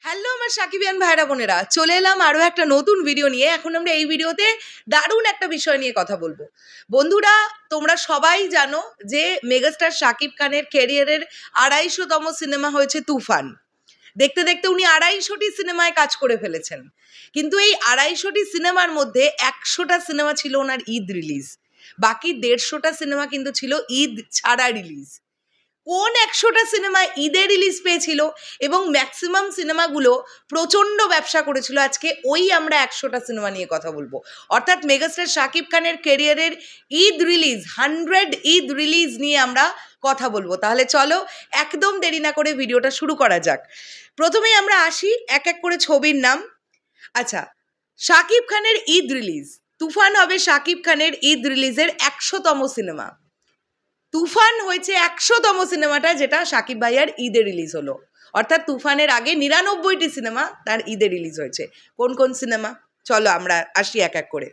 Hello আমার সাকিবিয়ান ভাইরা বোনেরা, চলে এলাম আরও একটা নতুন ভিডিও নিয়ে। এখন আমরা এই ভিডিওতে দারুণ একটা বিষয় নিয়ে কথা বলবো। বন্ধুরা, তোমরা সবাই জানো যে মেগাস্টার শাকিব খানের ক্যারিয়ারের ২৫০তম সিনেমা হয়েছে তুফান। দেখতে দেখতে উনি ২৫০টি সিনেমায় কাজ করে ফেলেছেন, কিন্তু এই ২৫০টি সিনেমার মধ্যে ১০০টা সিনেমা ছিল ওনার ঈদ রিলিজ, বাকি ১৫০টা সিনেমা কিন্তু ছিল ঈদ ছাড়া রিলিজ। কোন ১০০টা সিনেমা ঈদে রিলিজ পেয়েছিল এবং ম্যাক্সিমাম সিনেমাগুলো প্রচণ্ড ব্যবসা করেছিল, আজকে ওই আমরা ১০০টা সিনেমা নিয়ে কথা বলবো। অর্থাৎ মেগাস্টার শাকিব খানের ক্যারিয়ারের ঈদ রিলিজ, 100 ঈদ রিলিজ নিয়ে আমরা কথা বলবো। তাহলে চলো একদম দেরি না করে ভিডিওটা শুরু করা যাক। প্রথমেই আমরা আসি এক এক করে ছবির নাম। আচ্ছা, শাকিব খানের ঈদ রিলিজ, তুফান হবে শাকিব খানের ঈদ রিলিজের ১০০তম সিনেমা। তুফান হয়েছে ১০০তম সিনেমাটা, যেটা শাকিব ভাইয়ার ঈদে রিলিজ হলো। অর্থাৎ তুফানের আগে ৯৯টি সিনেমা তার ঈদে রিলিজ হয়েছে। কোন কোন সিনেমা চলো আমরা আসি এক এক করে।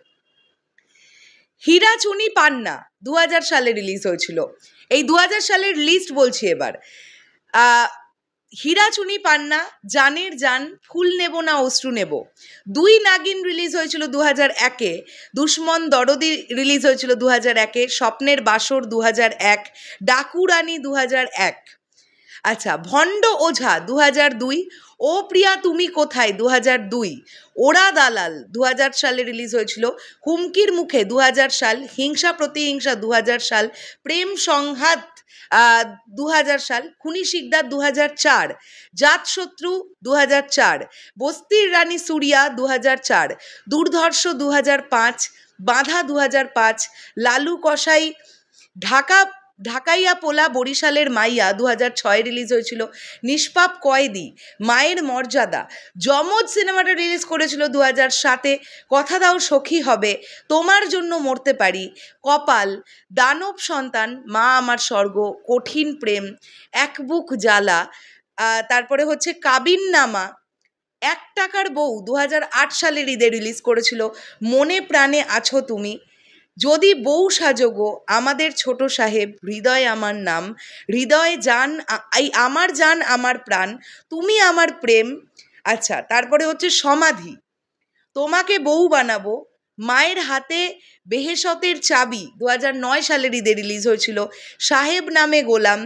হীরা চুনি পান্না ২০০০ সালে রিলিজ হয়েছিল। এই ২০০০ সালের লিস্ট বলছি এবার। হীরা চুনি পান্না, জানের জান, ফুল নেব না অশ্রু নেব। দুই নাগিন রিলিজ হয়েছিল ২০০১-এ। দুশ্মন দরদি রিলিজ হয়েছিল ২০০১-এ। স্বপ্নের বাসর ২০০১। ডাকু রানী ২০০১। আচ্ছা, ভণ্ড ওঝা ২০০২। ও প্রিয়া তুমি কোথায় ২০০২। ওরা দালাল ২০০০ সালে রিলিজ হয়েছিল। হুমকির মুখে ২০০০ সাল। হিংসা প্রতিহিংসা ২০০০ সাল। প্রেম সংঘাত ২০০০ সাল। খুনি শিকদার ২০০৪। জাতশত্রু ২০০৪। বস্তির রানী সুরিয়া ২০০৪। দুর্ধর্ষ ২০০৫। বাঁধা ২০০৫। লালু কসাই, ঢাকাইয়া পোলা বরিশালের মাইয়া ২০০৬ রিলিজ হয়েছিল। নিষ্পাপ কয়েদি, মায়ের মর্যাদা। যমজ সিনেমাটা রিলিজ করেছিল ২০০৭-এ। কথা দাও সখী হবে, তোমার জন্য মরতে পারি, কপাল, দানব সন্তান, মা আমার স্বর্গ, কঠিন প্রেম, এক বুক জ্বালা। তারপরে হচ্ছে কাবিননামা, ১ টাকার বউ ২০০৮ সালের ঈদে রিলিজ করেছিল। মনে প্রাণে আছো তুমি, যদি বউ সাজগো, আমাদের ছোট সাহেব, হৃদয় আমার নাম, হৃদয় জান, এই আমার জান আমার প্রাণ, তুমি আমার প্রেম। আচ্ছা, তারপরে হচ্ছে সমাধি, তোমাকে বউ বানাবো, মায়ের হাতে বেহেশতের চাবি ২০০৯ সালের ঈদে রিলিজ হয়েছিল। সাহেব নামে গোলাম,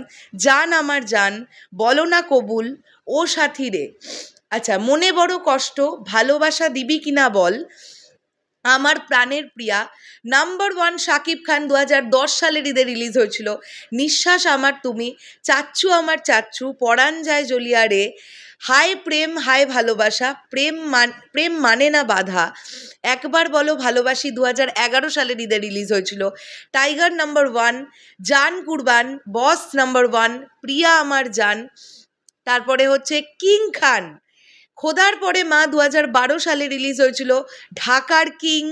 জান আমার জান, বলো না কবুল, ও সাথী রে। আচ্ছা, মনে বড় কষ্ট, ভালোবাসা দিবি কিনা বল, আমার প্রাণের প্রিয়া। নাম্বার 1 শাকিব খান ২০১০ সালের ঈদে রিলিজ হয়েছিল। নিঃশ্বাস আমার তুমি, চাচ্চু আমার চাচ্চু, পরাণ যায় জ্বলিয়া রে, হায় প্রেম হায় ভালোবাসা, প্রেম মানে না বাধা, একবার বলো ভালোবাসি ২০১১ সালের ঈদে রিলিজ হয়েছিল। টাইগার নাম্বার 1, জান কুরবান, বস নাম্বার 1, প্রিয়া আমার জান। তারপরে হচ্ছে কিং খান, খোদার পরে মা ২০১২ সালে রিলিজ হয়েছিল। ঢাকার কিং,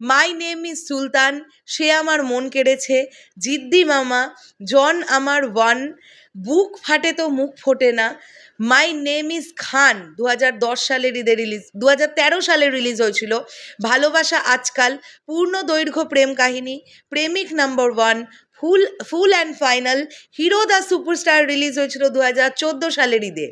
মাই নেম ইজ সুলতান, সে আমার মন কেড়েছে, জিদ্দি মামা, জন আমার ওয়ান, বুক ফাটে তো মুখ ফোটে না, মাই নেম ইজ খান ২০১০ সালের ঈদে রিলিজ। ২০১৩ সালে রিলিজ হয়েছিল। ভালোবাসা আজকাল, পূর্ণ দৈর্ঘ্য প্রেম কাহিনী, প্রেমিক number 1, full and final, hero the superstar release হয়েছিল ২০১৪ সালের ঈদে।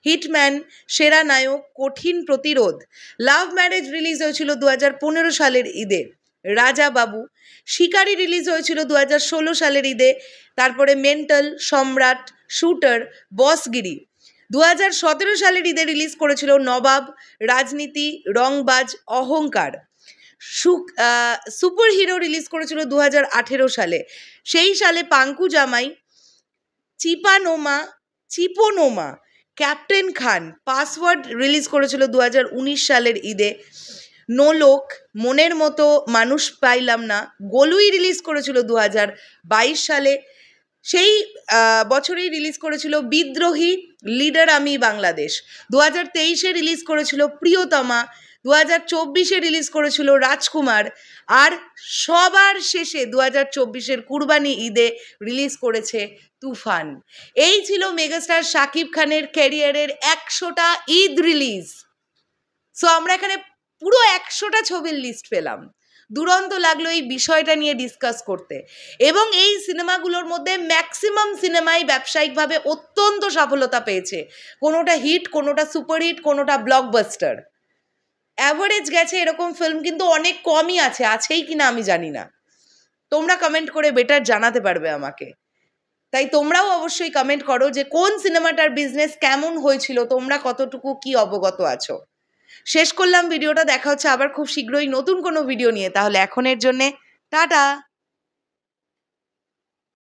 হিটম্যান, সেরা নায়ক, কঠিন প্রতিরোধ, লাভ ম্যারেজ রিলিজ হয়েছিল ২০১৫ সালের ঈদে। রাজা বাবু, শিকারি রিলিজ হয়েছিল ২০১৬ সালের ঈদে। তারপরে মেন্টাল, সম্রাট, শুটার, বসগিরি ২০১৭ সালের ঈদে রিলিজ করেছিল। নবাব, রাজনীতি, রংবাজ, অহংকার। সুপার হিরো রিলিজ করেছিল ২০১৮ সালে। সেই সালে পাঙ্কু জামাই, চিপোনোমা, ক্যাপ্টেন খান, পাসওয়ার্ড রিলিজ করেছিল ২০১৯ সালের ঈদে। নোলোক, মনের মতো মানুষ পাইলাম না, গোলুই রিলিজ করেছিল ২০২২ সালে। সেই বছরেই রিলিজ করেছিল বিদ্রোহী, লিডার আমি বাংলাদেশ। ২০২৩-এ রিলিজ করেছিল প্রিয়তমা। ২০২৪-এ রিলিজ করেছিল রাজকুমার। আর সবার শেষে ২০২৪-এর কুরবানি ঈদে রিলিজ করেছে তুফান। এই ছিল মেগাস্টার শাকিব খানের ক্যারিয়ারের ১০০টা ঈদ রিলিজ। সো আমরা এখানে পুরো ১০০টা ছবির লিস্ট পেলাম। দুরন্ত লাগলো এই বিষয়টা নিয়ে ডিসকাস করতে। এবং এই সিনেমাগুলোর মধ্যে ম্যাক্সিমাম সিনেমাই ব্যবসায়িকভাবে অত্যন্ত সফলতা পেয়েছে, কোনোটা হিট, কোনোটা সুপারহিট, কোনোটা ব্লকবাস্টার। অ্যাভারেজ গেছে এরকম ফিল্ম কিন্তু অনেক কমই আছে, আছেই কিনা আমি জানি না। তোমরা কমেন্ট করে বেটার জানাতে পারবে আমাকে। তাই তোমরাও অবশ্যই কমেন্ট করো যে কোন সিনেমাটার বিজনেস কেমন হয়েছিল, তোমরা কতটুকু কি অবগত আছো। শেষ করলাম ভিডিওটা, দেখা হচ্ছে আবার খুব শীঘ্রই নতুন কোনো ভিডিও নিয়ে। তাহলে এখনের জন্যে টাটা।